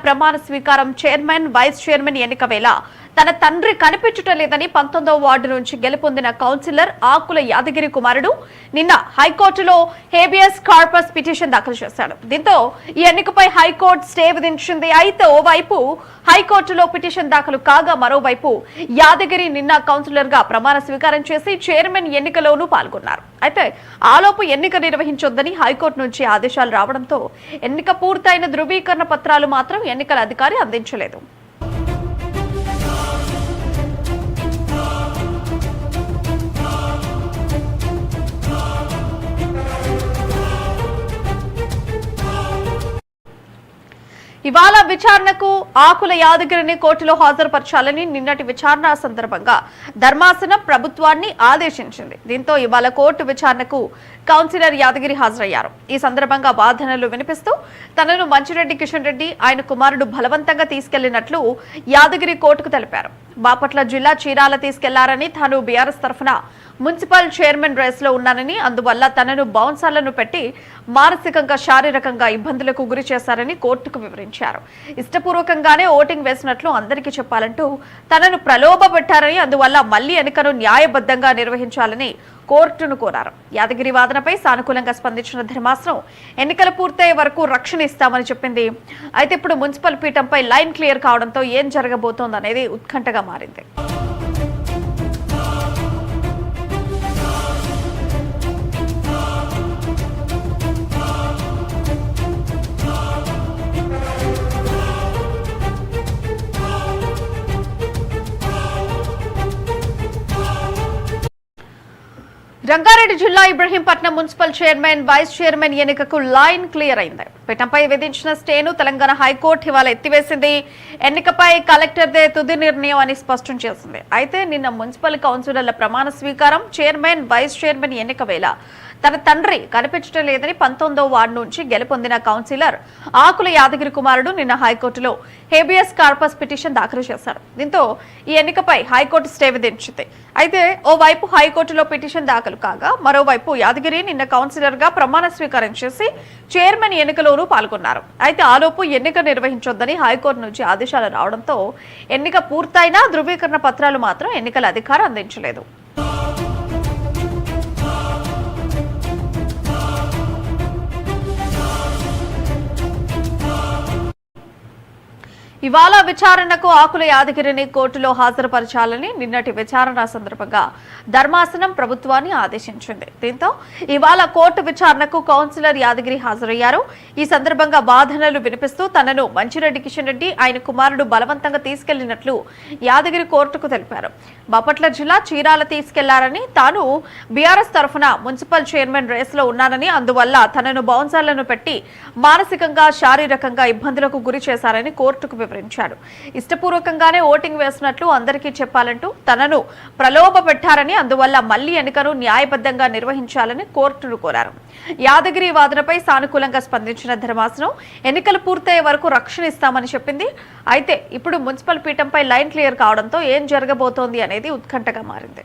ప్రమాణ స్వీకారం chairman vice chairman ఎన్నిక వేళ తన తండ్రి కనిపించటలేదని 19వ వార్డు నుంచి గెలుపొందిన కౌన్సిలర్ ఆకుల యాదగిరి కుమారుడు నిన్న హైకోర్టులో హేబియస్ కార్పస్ పిటిషన్ దాఖలు చేశాడు. దీంతో ఈ ఎన్నికపై హైకోర్టు స్టే విధించింది. అయితే ఓవైపు హైకోర్టులో పిటిషన్ దాఖలు కాగా మరోవైపు యాదగిరి నిన్న కౌన్సిలర్ గా ప్రమాణ స్వీకారం చేసి చైర్మన్ ఎన్నికలోనూ పాల్గొన్నారు. అయితే ఆలోపు ఎన్నిక నిర్వహించొద్దని హైకోర్టు నుంచి ఆదేశాలు రావడంతో ఎన్నిక పూర్తయిన ధృవీకరణ పత్రాలు మాత్రం ఎన్నికల అధికారి అందించలేదు. ఇవాళ విచారణకు ఆకుల యాదగిరిని కోర్టులో హాజరుపరచాలని నిన్నటి విచారణ సందర్భంగా ధర్మాసనం ప్రభుత్వాన్ని ఆదేశించింది. దీంతో ఇవాళ కోర్టు విచారణకు కౌన్సిలర్ యాదగిరి హాజరయ్యారు. ఈ సందర్భంగా వాదనలు వినిపిస్తూ తనను మంచిరెడ్డి కిషన్ రెడ్డి ఆయన కుమారుడు బలవంతంగా తీసుకెళ్లినట్లు యాదగిరి కోర్టుకు తెలిపారు. బాపట్ల జిల్లా చీరాల తీసుకెళ్లారని, తాను బీఆర్ఎస్ తరఫున మున్సిపల్ చైర్మన్ రేస్ లో ఉన్నానని, అందువల్ల తనను బౌన్సర్లను పెట్టి మానసికంగా శారీరకంగా ఇబ్బందులకు గురి చేశారని కోర్టుకు వివరించారు. ఇష్టపూర్వకంగానే ఓటింగ్ వేసినట్లు అందరికీ చెప్పాలంటూ తనను ప్రలోభ పెట్టారని, అందువల్ల మళ్లీ ఎన్నికను న్యాయబద్ధంగా నిర్వహించాలని కోర్టును కోరారు. యాదగిరి వాదనపై సానుకూలంగా స్పందించిన ధర్మాసనం ఎన్నికలు పూర్తయ్యే వరకు రక్షణ ఇస్తామని చెప్పింది. అయితే ఇప్పుడు మున్సిపల్ పీఠంపై లైన్ క్లియర్ కావడంతో ఏం జరగబోతోందనేది ఉత్కంఠగా మారింది. రంగారెడ్డి జిల్లా Ibrahimpatnam municipal chairman vice chairman ఎన్నికకు లైన్ క్లియర్ అయింది. పీఠంపై విధించిన స్టేను తెలంగాణ హైకోర్టు ఇవాళ ఎత్తివేసింది. ఎన్నికపై కలెక్టర్దే తుది నిర్ణయం అని స్పష్టం చేసింది. అయితే నిన్న మున్సిపల్ కౌన్సిలర్ల ప్రమాణ స్వీకారం, చైర్మన్ వైస్ చైర్మన్ ఎన్నిక వేళ తన తండ్రి కనిపించడం లేదని 19వ వార్డు నుంచి గెలుపొందిన కౌన్సిలర్ ఆకుల యాదగిరి కుమారుడు నిన్న హైకోర్టులో హేబియస్ కార్పస్ పిటిషన్ దాఖలు చేశారు. దీంతో ఈ ఎన్నికపై హైకోర్టు స్టే విధించింది. అయితే ఓవైపు హైకోర్టులో పిటిషన్ దాఖలు కాగా మరోవైపు యాదగిరి నిన్న కౌన్సిలర్ గా ప్రమాణ స్వీకారం చేసి చైర్మన్ ఎన్నికలోనూ పాల్గొన్నారు. అయితే ఆలోపు ఎన్నిక నిర్వహించొద్దని హైకోర్టు నుంచి ఆదేశాలు రావడంతో ఎన్నిక పూర్తయినా ధృవీకరణ పత్రాలు మాత్రం ఎన్నికల అధికారి అందించలేదు. ఇవాళ విచారణకు ఆకుల యాదగిరిని కోర్టులో హాజరుపరచాలని నిన్నటి విచారణ సందర్భంగా ధర్మాసనం ప్రభుత్వాన్ని ఆదేశించింది. దీంతో ఇవాళ కోర్టు విచారణకు కౌన్సిలర్ యాదగిరి హాజరయ్యారు. ఈ సందర్భంగా వాదనలు వినిపిస్తూ తనను మంచిరెడ్డి కిషన్ రెడ్డి ఆయన కుమారుడు బలవంతంగా తీసుకెళ్లినట్లు యాదగిరి కోర్టుకు తెలిపారు. బాపట్ల జిల్లా చీరాల తీసుకెళ్లారని, తాను బీఆర్ఎస్ తరఫున మున్సిపల్ చైర్మన్ రేస్ లో ఉన్నానని, అందువల్ల తనను బౌన్సర్లను పెట్టి మానసికంగా శారీరకంగా ఇబ్బందులకు గురి చేశారని కోర్టుకు వివరించాడు. ఇష్టపూర్వకంగానే ఓటింగ్ వేసినట్లు అందరికీ చెప్పాలంటూ తనను ప్రలోభ పెట్టారని, అందువల్ల మళ్లీ ఎన్నికను న్యాయబద్ధంగా నిర్వహించాలని కోర్టును కోరారు. యాదగిరి వాదనపై సానుకూలంగా స్పందించిన ధర్మాసనం ఎన్నికలు పూర్తయ్యే వరకు రక్షణ ఇస్తామని చెప్పింది. అయితే ఇప్పుడు మున్సిపల్ పీఠంపై లైన్ క్లియర్ కావడంతో ఏం జరగబోతోంది అనేది ఉత్కంఠగా మారింది.